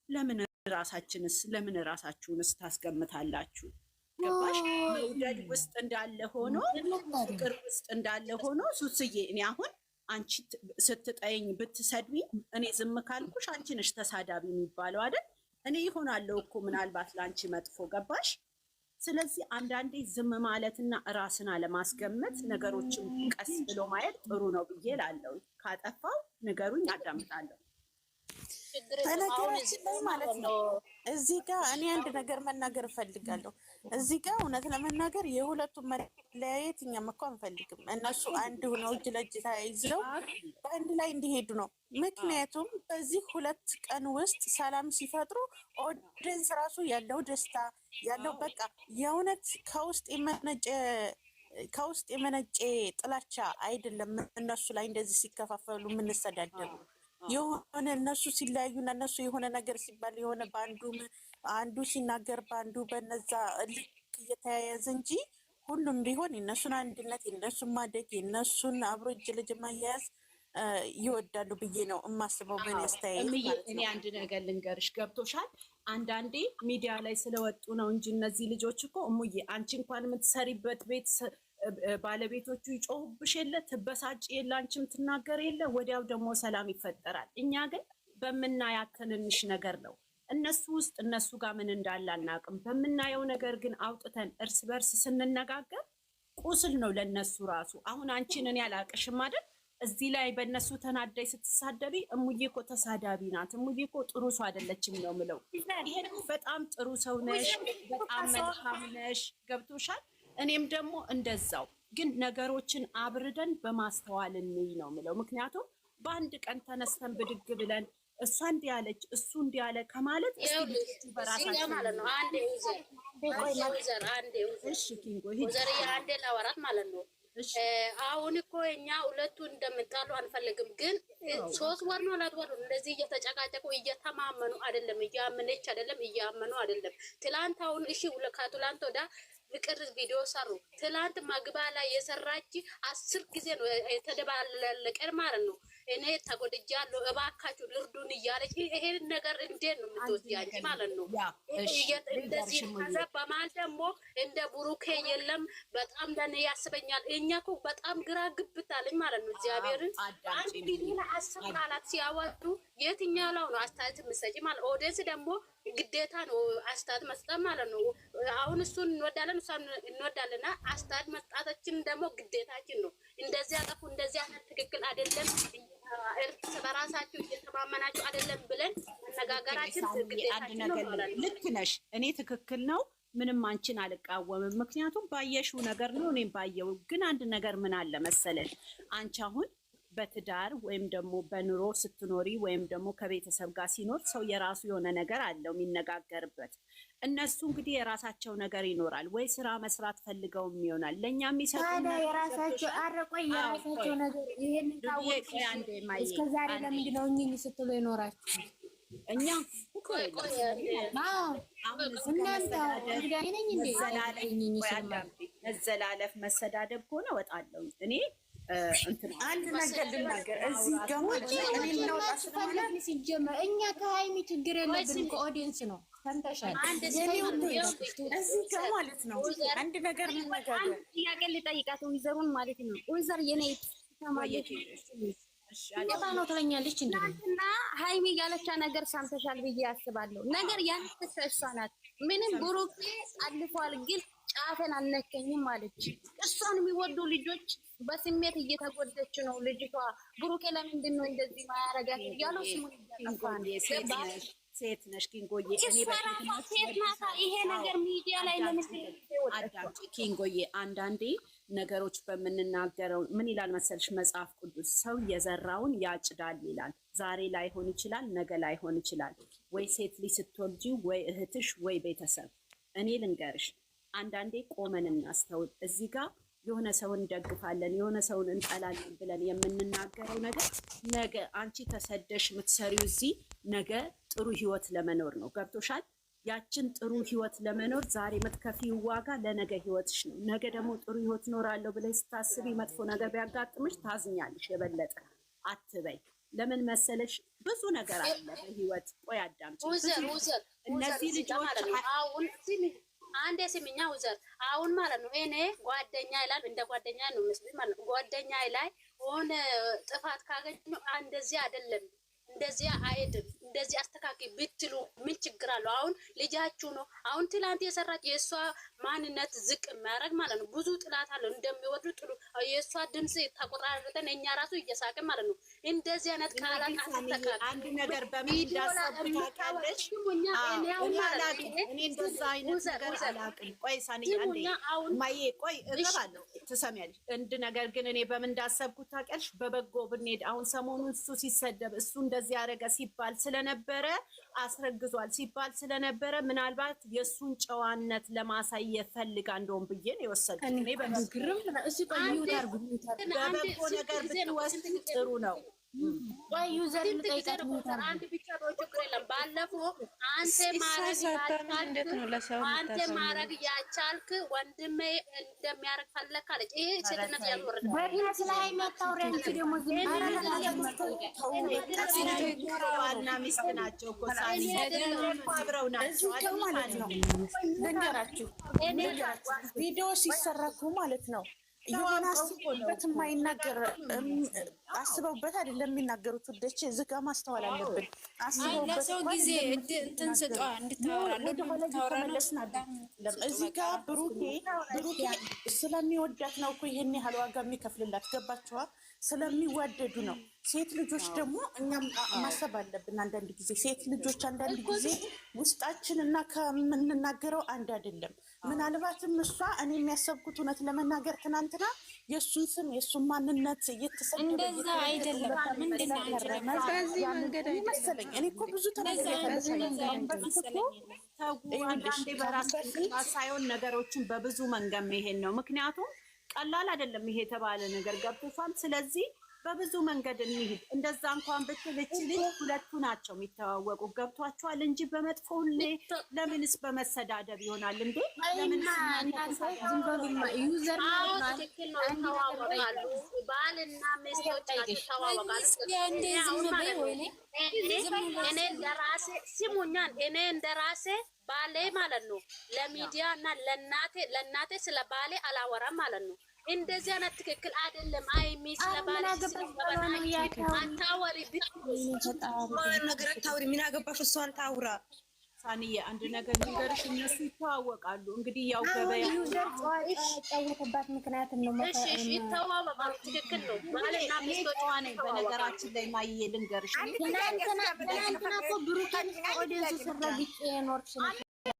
ለምን ራሳችሁንስ ታስቀምጣላችሁ? ገባሽ? መውደድ ውስጥ እንዳለ ሆኖ ፍቅር ውስጥ እንዳለ ሆኖ ሱስዬ፣ እኔ አሁን አንቺ ስትጠይኝ ብትሰድቢ እኔ ዝም ካልኩሽ አንቺ ነሽ ተሳዳቢ የሚባለው አይደል? እኔ ይሆናለሁ እኮ ምናልባት ለአንቺ መጥፎ። ገባሽ? ስለዚህ አንዳንዴ ዝም ማለትና ራስን አለማስገመት ነገሮችን ቀስ ብሎ ማየት ጥሩ ነው ብዬ እላለሁ። ካጠፋው ንገሩኝ፣ አዳምጣለሁ። በነገራችን ላይ ማለት ነው እዚህ ጋር እኔ አንድ ነገር መናገር እፈልጋለሁ። እዚህ ጋር እውነት ለመናገር የሁለቱም መለያየት እኛም እኮ አንፈልግም። እነሱ አንድ ሆነው እጅ ለእጅ ተያይዘው በአንድ ላይ እንዲሄዱ ነው። ምክንያቱም በዚህ 2 ቀን ውስጥ ሰላም ሲፈጥሩ ኦዲየንስ ራሱ ያለው ደስታ ያለው በቃ የእውነት ከውስጥ የመነጨ ጥላቻ አይደለም። እነሱ ላይ እንደዚህ ሲከፋፈሉ የምንሰዳደሩ የሆነ እነሱ ሲለያዩና እነሱ የሆነ ነገር ሲባል የሆነ አንዱ ሲናገር በአንዱ በነዛ ልክ እየተያያዘ እንጂ ሁሉም ቢሆን የነሱን አንድነት የነሱን ማደግ የነሱን አብሮ እጅ ልጅ ማያያዝ ይወዳሉ ብዬ ነው የማስበው። በእኔ አስተያየት እኔ አንድ ነገር ልንገርሽ፣ ገብቶሻል? አንዳንዴ ሚዲያ ላይ ስለወጡ ነው እንጂ እነዚህ ልጆች እኮ እሙዬ፣ አንቺ እንኳን የምትሰሪበት ቤት ባለቤቶቹ ይጮሁብሽ የለ ትበሳጭ የለ አንቺም ትናገር የለ ወዲያው ደግሞ ሰላም ይፈጠራል። እኛ ግን በምናያት ትንንሽ ነገር ነው። እነሱ ውስጥ እነሱ ጋር ምን እንዳለ አናውቅም። በምናየው ነገር ግን አውጥተን እርስ በርስ ስንነጋገር ቁስል ነው ለነሱ ራሱ። አሁን አንቺን እኔ አላቅሽም አይደል? እዚህ ላይ በእነሱ ተናዳይ ስትሳደቢ እሙዬ እኮ ተሳዳቢ ናት፣ እሙዬ እኮ ጥሩ ሰው አይደለችም ነው ምለው። ይሄን በጣም ጥሩ ሰው ነሽ፣ በጣም መልካም ነሽ። ገብቶሻል? እኔም ደግሞ እንደዛው። ግን ነገሮችን አብርደን በማስተዋል እንይ ነው ምለው። ምክንያቱም በአንድ ቀን ተነስተን ብድግ ብለን እሷ እንዲህ ያለች እሱ እንዲህ ያለ ከማለት በራሳችን ማለት ነው። አንዴ ላወራት ማለት ነው። አሁን እኮ እኛ ሁለቱ እንደምጣሉ አንፈልግም። ግን 3 ወር ነው 4 ወር እንደዚህ እየተጨቃጨቁ እየተማመኑ አይደለም፣ እያመነች አይደለም፣ እያመኑ አይደለም። ትላንት አሁን እሺ ከትላንት ወዳ ፍቅር ቪዲዮ ሰሩ። ትላንት መግቢያ ላይ የሰራች 10 ጊዜ ነው የተደባለቀን ማለት ነው። እኔ ተጎድጃለሁ እባካችሁ ልርዱን እያለች ይሄን ነገር እንዴት ነው የምትወስጂያለሽ ማለት ነው? እንደዚህ ከዛ በማል ደግሞ እንደ ብሩኬ የለም በጣም ለኔ ያስበኛል። እኛ እኮ በጣም ግራ ግብታለኝ ማለት ነው። እግዚአብሔርን አንድ ቪዲዮ 10 ቃላት ሲያወጡ የትኛው ነው አስተያየት የምትሰጪ ማለት ኦዲየንስ ደግሞ ግዴታ ነው አስተያየት መስጠት ማለት ነው። አሁን እሱን እንወዳለን እሷን እንወዳለንና አስተያየት መስጠታችን ደግሞ ግዴታችን ነው። እንደዚህ አጠፉ እንደዚህ አይነት ትክክል አይደለም እርስ በራሳችሁ እየተማመናችሁ አይደለም ብለን መነጋገራችን ግዴታችን ነው ማለት ነው። ልክ ነሽ። እኔ ትክክል ነው፣ ምንም አንቺን አልቃወምም። ምክንያቱም ባየሽው ነገር ነው እኔም ባየው። ግን አንድ ነገር ምን አለ መሰለሽ፣ አንቺ አሁን በትዳር ወይም ደግሞ በኑሮ ስትኖሪ ወይም ደግሞ ከቤተሰብ ጋር ሲኖር ሰው የራሱ የሆነ ነገር አለው የሚነጋገርበት። እነሱ እንግዲህ የራሳቸው ነገር ይኖራል፣ ወይ ስራ መስራት ፈልገውም ይሆናል ለእኛ የሚሰጡን የራሳቸው አረቆይ የራሳቸው ነገር። ይሄን ታውቁ እስከዛሬ ለምንድን ነው እኚህ ስትሉ ይኖራችሁ? እኛ መዘላለፍ መሰዳደብ ከሆነ እወጣለሁ እኔ። አንድ ነገር ልናገር እዚህ ጋር ሲጀመር እኛ ከሀይሚ ችግር የለብንም ከኦዲየንስ ነው። ሰምተሻል? እዚህ ጋር ማለት ነው አንድ ነገር ልናገር። ጥያቄ ልጠይቃት ወይዘሩን ማለት ነው። ወይዘር የኔ ተማየት ነው ትለኛለች እና ሀይሚ ያለቻ ነገር ሰምተሻል ብዬ አስባለሁ። ነገር ያን ተሰሷ ናት። ምንም ብሩኬ አልፏል ግን ጫፈን አልነከኝም ማለች። እሷን የሚወዱ ልጆች በስሜት እየተጎደች ነው ልጅቷ። ብሩኬ ለምንድን ነው እንደዚህ ማያረጋት እያሉ ስሙን እያጠፋ ሴት ነሽ ኪንጎዬ፣ ይሄ ነገር ሚዲያ ላይ አዳምጪ ኪንጎዬ። አንዳንዴ ነገሮች በምንናገረው ምን ይላል መሰልሽ መጽሐፍ ቅዱስ፣ ሰው የዘራውን ያጭዳል ይላል። ዛሬ ላይሆን ይችላል፣ ነገ ላይሆን ይችላል። ወይ ሴት ልጅ ስትወልጂ ወይ እህትሽ ወይ ቤተሰብ። እኔ ልንገርሽ አንዳንዴ ቆመን እናስተውል። እዚህ ጋር የሆነ ሰውን እንደግፋለን የሆነ ሰውን እንጠላለን ብለን የምንናገረው ነገር ነገ አንቺ ተሰደሽ የምትሰሪው እዚህ ነገ ጥሩ ህይወት ለመኖር ነው። ገብቶሻል? ያችን ጥሩ ህይወት ለመኖር ዛሬ የምትከፊው ዋጋ ለነገ ህይወትሽ ነው። ነገ ደግሞ ጥሩ ህይወት እኖራለሁ ብለሽ ስታስቢ መጥፎ ነገር ቢያጋጥምሽ ታዝኛለሽ። የበለጠ አትበይ። ለምን መሰለሽ ብዙ ነገር አለ በህይወት። ቆይ አዳምጪ። ውዘር እነዚህ ልጆች አሁን አንዴ ስሚኛ ውዘር አሁን ማለት ነው እኔ ጓደኛ ይላል እንደ ጓደኛ ነው መስሎኝ ማለት ነው። ጓደኛ ላይ ሆነ ጥፋት ካገኘው እንደዚህ አይደለም እንደዚህ አይደል እንደዚህ አስተካክል ብትሉ ምን ችግር አለው? አሁን ልጃችሁ ነው። አሁን ትላንት የሰራች የእሷ ማንነት ዝቅ የሚያደርግ ማለት ነው። ብዙ ጥላት አለው እንደሚወዱ ጥሉ የእሷ ድምጽ ተቆራረጠን እኛ ራሱ እየሳቅን ማለት ነው። እንደዚህ አይነት ቃላት አስተካክል። አንድ ነገር በምን እንዳሰብኩ ታውቂያለሽ? እኔ እንደዛ አይነት ነገር አላውቅም። ቆይ ሳንዬ አንዴ ማዬ ቆይ እገባለሁ ትሰሚያለሽ። አንድ ነገር ግን እኔ በምን እንዳሰብኩ ታውቂያለሽ? በበጎ ብንሄድ አሁን ሰሞኑን እሱ ሲሰደብ እሱ እንደዚህ ያደረገ ሲባል ስለነበረ አስረግዟል ሲባል ስለነበረ ምናልባት የእሱን ጨዋነት ለማሳየት ፈልጋ እንደውም ብዬ ነው የወሰድኩት። እኔ በበጎ ነገር ብትወስድ ጥሩ ነው። ዩዘር ልጠይቃት አንድ ብቻ ነው ችግር የለም። ባለፈው አንተ ማረግ ያቻልክ ወንድሜ እንደሚያረግ ፈለካለች። ይሄ ሴትነት ያልወረደ በእናት ላይ መታወሪያ ደግሞ ዋና ሚስት ናቸው እኮ ሳኒ አብረው ናቸው ማለት ነው። ልንገራችሁ ቪዲዮ ሲሰራኩ ማለት ነው የሆነ አስበውበት የማይናገር አስበውበት አይደለም የሚናገሩት። ውዶቼ እዚህ ጋር ማስተዋል አለብን። ለሰው ጊዜ እንትን ስጧ እንድታወራ እዚህ ጋር ብሩኬ ስለሚወዳት ነው እኮ ይሄን ያህል ዋጋ የሚከፍልላት። ገባችኋ? ስለሚዋደዱ ነው። ሴት ልጆች ደግሞ እኛም ማሰብ አለብን። አንዳንድ ጊዜ ሴት ልጆች አንዳንድ ጊዜ ውስጣችን እና ከምንናገረው አንድ አይደለም። ምናልባትም እሷ እኔ የሚያሰብኩት እውነት ለመናገር ትናንትና የእሱን ስም የእሱን ማንነት እየተሰደበ እንደዛ አይደለም። ምንድን ነው በዚህ መንገድ መሰለኝ። እኔ እኮ ብዙ አንዳንዴ በራስ ሳይሆን ነገሮችን በብዙ መንገድ መሄድ ነው። ምክንያቱም ቀላል አይደለም ይሄ የተባለ ነገር ገብቶሻል። ስለዚህ በብዙ መንገድ እንሂድ። እንደዛ እንኳን ብትልችል ሁለቱ ናቸው የሚተዋወቁ ገብቷቸዋል እንጂ በመጥፎ ሁሌ ለምንስ በመሰዳደብ ይሆናል እንዴ? ለምንስ ዩዘር ተዋወቃሉ። ባልና ሚስቶች ተዋወቃሉ። እኔ እንደራሴ ስሙኛን እኔ እንደራሴ ባሌ ማለት ነው ለሚዲያ እና ለእናቴ ስለ ባሌ አላወራም ማለት ነው። እንደዚህ አይነት ትክክል አይደለም። አይሚ ስለ ባሌ አታወሪ ነገር አታውሪ። ምን አገባሽ? እሷን ታውራ። ሳንዬ አንድ ነገር ልንገርሽ፣ እነሱ ይተዋወቃሉ። እንግዲህ ያው ገበያ ዩዘር ጫወተባት ምክንያት ነው። እሺ ይተዋወቃሉ። ትክክል ነው። ባልና ሚስቶች ነኝ። በነገራችን ላይ ማየ ልንገርሽ፣ ትናንትና እኮ ብሩኬን ኦዲየንስ ስራ ቢጤ ኖርሽ